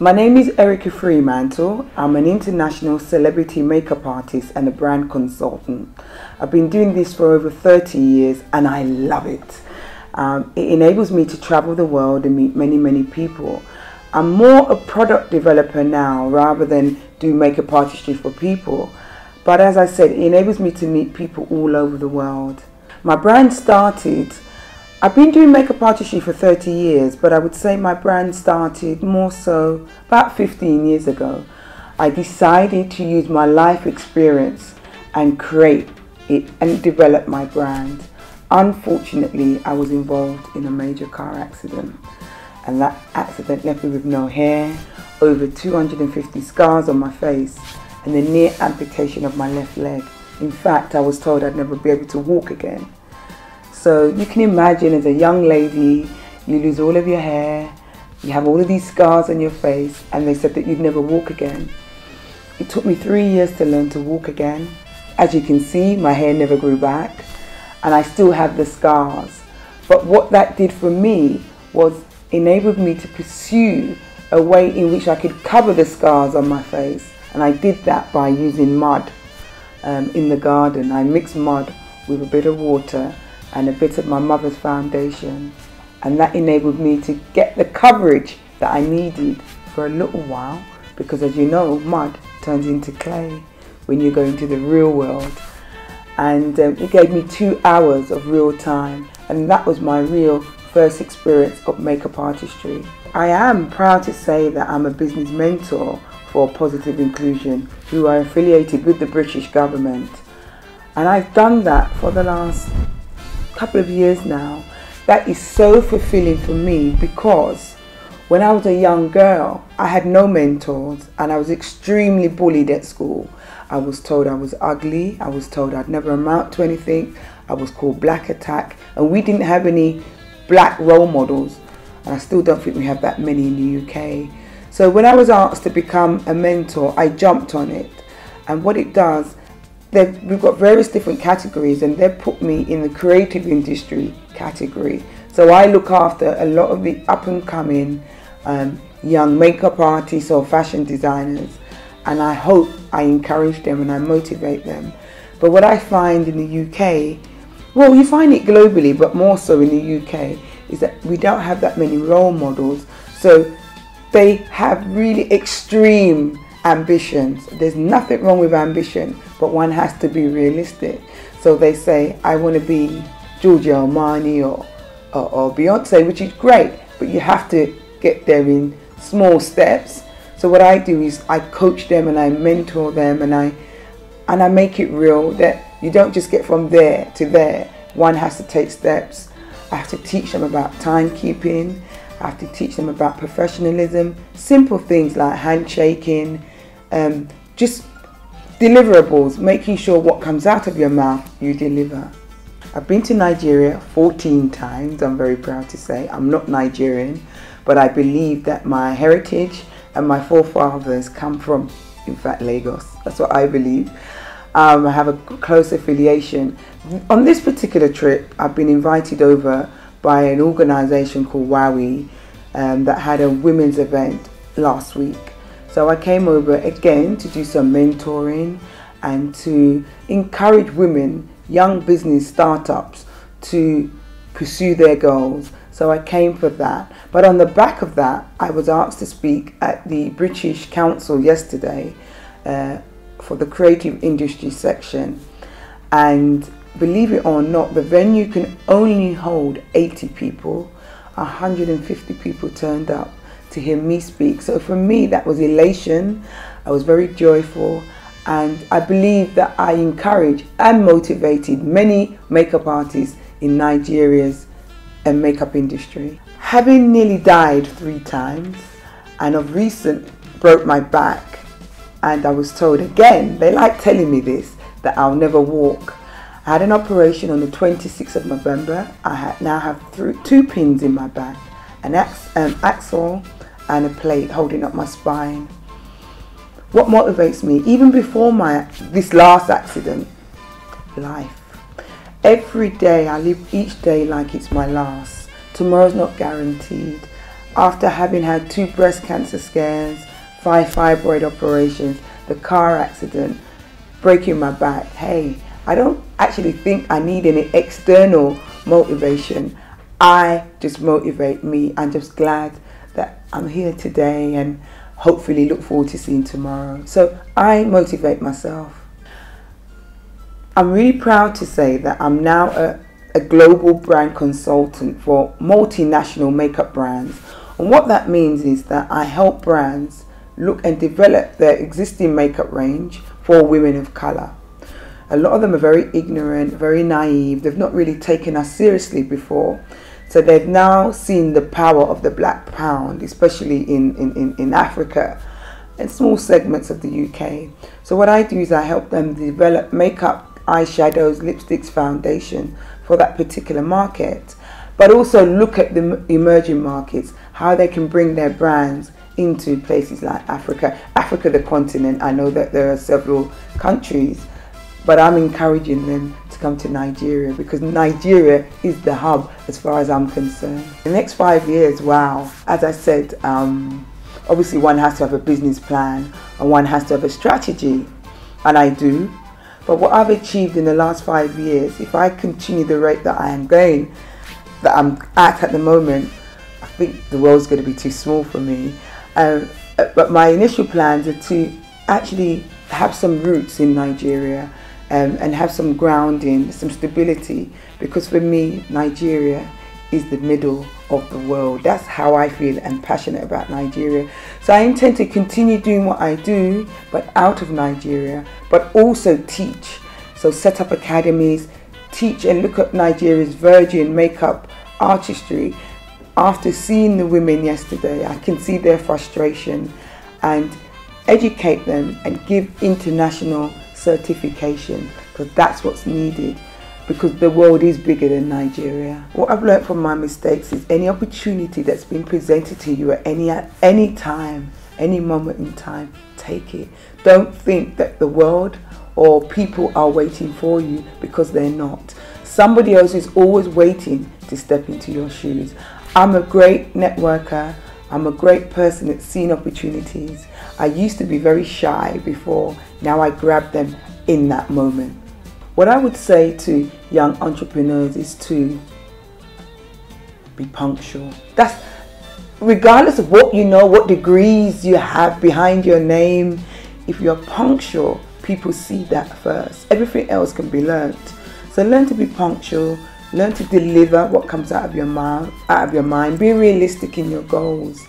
My name is Eryca Freemantle. I'm an international celebrity makeup artist and a brand consultant. I've been doing this for over 30 years and I love it. It enables me to travel the world and meet many people. I'm more a product developer now rather than do makeup artistry for people. But as I said, it enables me to meet people all over the world. My brand started, I've been doing makeup artistry for 30 years, but I would say my brand started more so about 15 years ago. I decided to use my life experience and create it and develop my brand. Unfortunately, I was involved in a major car accident, and that accident left me with no hair, over 250 scars on my face, and the near amputation of my left leg. In fact, I was told I'd never be able to walk again. So you can imagine, as a young lady, you lose all of your hair, you have all of these scars on your face, and they said that you'd never walk again. It took me 3 years to learn to walk again. As you can see, my hair never grew back, and I still have the scars. But what that did for me was enabled me to pursue a way in which I could cover the scars on my face. And I did that by using mud in the garden. I mixed mud with a bit of water and a bit of my mother's foundation, and that enabled me to get the coverage that I needed for a little while, because as you know, mud turns into clay when you go into the real world. And it gave me 2 hours of real time, and that was my real first experience of makeup artistry. I am proud to say that I'm a business mentor for Positive Inclusion, who are affiliated with the British government, and I've done that for the last couple of years now. That is so fulfilling for me, because when I was a young girl, I had no mentors and I was extremely bullied at school. I was told I was ugly, I was told I'd never amount to anything, I was called Black Attack, and we didn't have any black role models, and I still don't think we have that many in the UK. So when I was asked to become a mentor, I jumped on it, and what it does, we've got various different categories, and they've put me in the creative industry category. So I look after a lot of the up and coming young makeup artists or fashion designers, and I hope I encourage them and I motivate them. But what I find in the UK, well, you find it globally, but more so in the UK, is that we don't have that many role models. So they have really extreme ambitions. There's nothing wrong with ambition, but one has to be realistic. So they say, I want to be Giorgio Armani or Beyonce, which is great, but you have to get there in small steps. So what I do is I coach them and I mentor them, and I make it real, that you don't just get from there to there. One has to take steps. I have to teach them about timekeeping. I have to teach them about professionalism, simple things like handshaking, just deliverables, making sure what comes out of your mouth you deliver. I've been to Nigeria 14 times, I'm very proud to say. I'm not Nigerian, but I believe that my heritage and my forefathers come from, in fact, Lagos. That's what I believe. I have a close affiliation. On this particular trip, I've been invited over by an organisation called WOWI that had a women's event last week. So I came over again to do some mentoring and to encourage women, young business startups, to pursue their goals. So I came for that. But on the back of that, I was asked to speak at the British Council yesterday for the creative industry section. And believe it or not, the venue can only hold 80 people. 150 people turned up to hear me speak. So for me, that was elation. I was very joyful, and I believe that I encouraged and motivated many makeup artists in Nigeria's makeup industry. Having nearly died 3 times, and of recent broke my back, and I was told again, they like telling me this, that I'll never walk. I had an operation on the 26th of November. I now have 2 pins in my back, an axle and a plate holding up my spine. What motivates me, even before this last accident? Life. Every day I live each day like it's my last. Tomorrow's not guaranteed. after having had 2 breast cancer scares, 5 fibroid operations, the car accident, breaking my back. Hey, I don't actually think I need any external motivation. I just motivate me. I'm just glad that I'm here today and hopefully look forward to seeing tomorrow. So I motivate myself. I'm really proud to say that I'm now a global brand consultant for multinational makeup brands. And what that means is that I help brands look and develop their existing makeup range for women of colour. A lot of them are very ignorant, very naive. They've not really taken us seriously before. So they've now seen the power of the black pound, especially in Africa and small segments of the UK. So what I do is I help them develop makeup, eyeshadows, lipsticks, foundation for that particular market, but also look at the emerging markets, how they can bring their brands into places like Africa, the continent. I know that there are several countries, but I'm encouraging them to come to Nigeria because Nigeria is the hub as far as I'm concerned. The next 5 years, wow, as I said, obviously one has to have a business plan and one has to have a strategy, and I do. But what I've achieved in the last 5 years, if I continue the rate that I am going, that I'm at the moment, I think the world's going to be too small for me. But my initial plans are to actually have some roots in Nigeria and have some grounding, some stability, because for me, Nigeria is the middle of the world. That's how I feel and passionate about Nigeria. So I intend to continue doing what I do, but out of Nigeria, but also teach. So set up academies, teach and look at Nigeria's virgin makeup artistry. After seeing the women yesterday, I can see their frustration and educate them and give international certification, because that's what's needed, because the world is bigger than Nigeria. What I've learned from my mistakes is any opportunity that's been presented to you at any time, any moment in time, take it. Don't think that the world or people are waiting for you, because they're not. Somebody else is always waiting to step into your shoes. I'm a great networker. I'm a great person at seeing opportunities. I used to be very shy before. Now I grab them in that moment. What I would say to young entrepreneurs is to be punctual. That's regardless of what you know, what degrees you have behind your name. If you're punctual, people see that first. Everything else can be learnt. So learn to be punctual. Learn to deliver what comes out of your mind. Be realistic in your goals,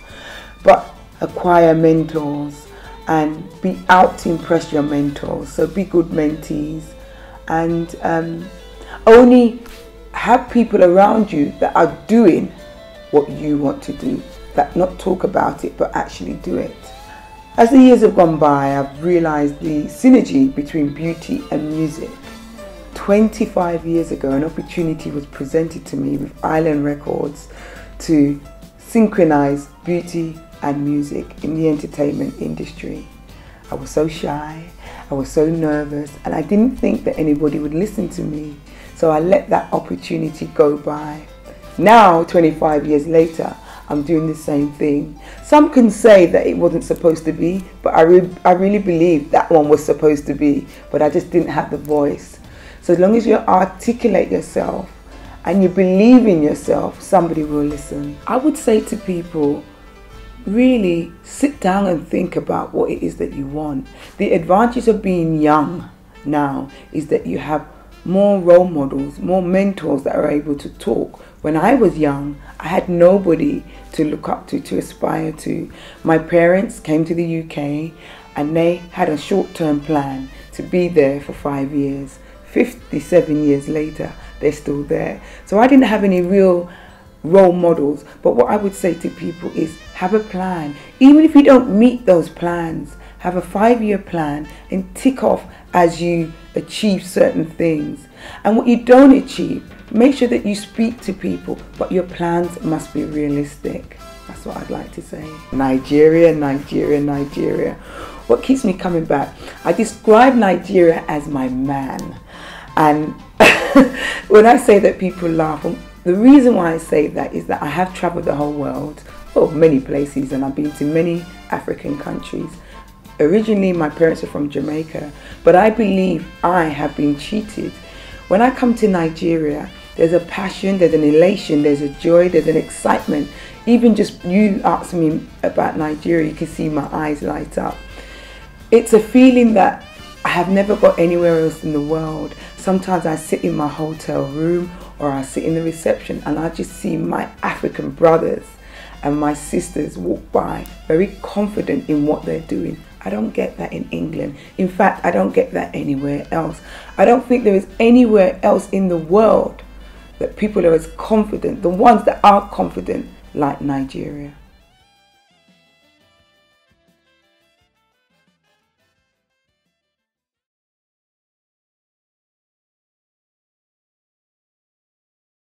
but acquire mentors and be out to impress your mentors. So be good mentees, and only have people around you that are doing what you want to do, that not talk about it but actually do it. As the years have gone by, I've realized the synergy between beauty and music. 25 years ago, an opportunity was presented to me with Island Records to synchronize beauty and music in the entertainment industry. I was so shy, I was so nervous, and I didn't think that anybody would listen to me. So I let that opportunity go by. Now, 25 years later, I'm doing the same thing. Some can say that it wasn't supposed to be, but I really believe that one was supposed to be, but I just didn't have the voice. So as long as you articulate yourself and you believe in yourself, somebody will listen. I would say to people, really sit down and think about what it is that you want. The advantage of being young now is that you have more role models, more mentors that are able to talk. When I was young, I had nobody to look up to aspire to. My parents came to the UK and they had a short-term plan to be there for 5 years. 57 years later, they're still there. So I didn't have any real role models. But what I would say to people is have a plan. Even if you don't meet those plans, have a 5-year plan and tick off as you achieve certain things. And what you don't achieve, make sure that you speak to people, but your plans must be realistic. That's what I'd like to say. Nigeria, Nigeria, Nigeria. What keeps me coming back? I describe Nigeria as my man. And when I say that, people laugh. The reason why I say that is that I have traveled the whole world. well, many places, and I've been to many African countries. Originally, my parents are from Jamaica, but I believe I have been cheated. When I come to Nigeria, there's a passion, there's an elation, there's a joy, there's an excitement. Even just you asking me about Nigeria, you can see my eyes light up. It's a feeling that I have never got anywhere else in the world. Sometimes I sit in my hotel room or I sit in the reception and I just see my African brothers and my sisters walk by, very confident in what they're doing. I don't get that in England. In fact, I don't get that anywhere else. I don't think there is anywhere else in the world that people are as confident, the ones that are confident, like Nigeria.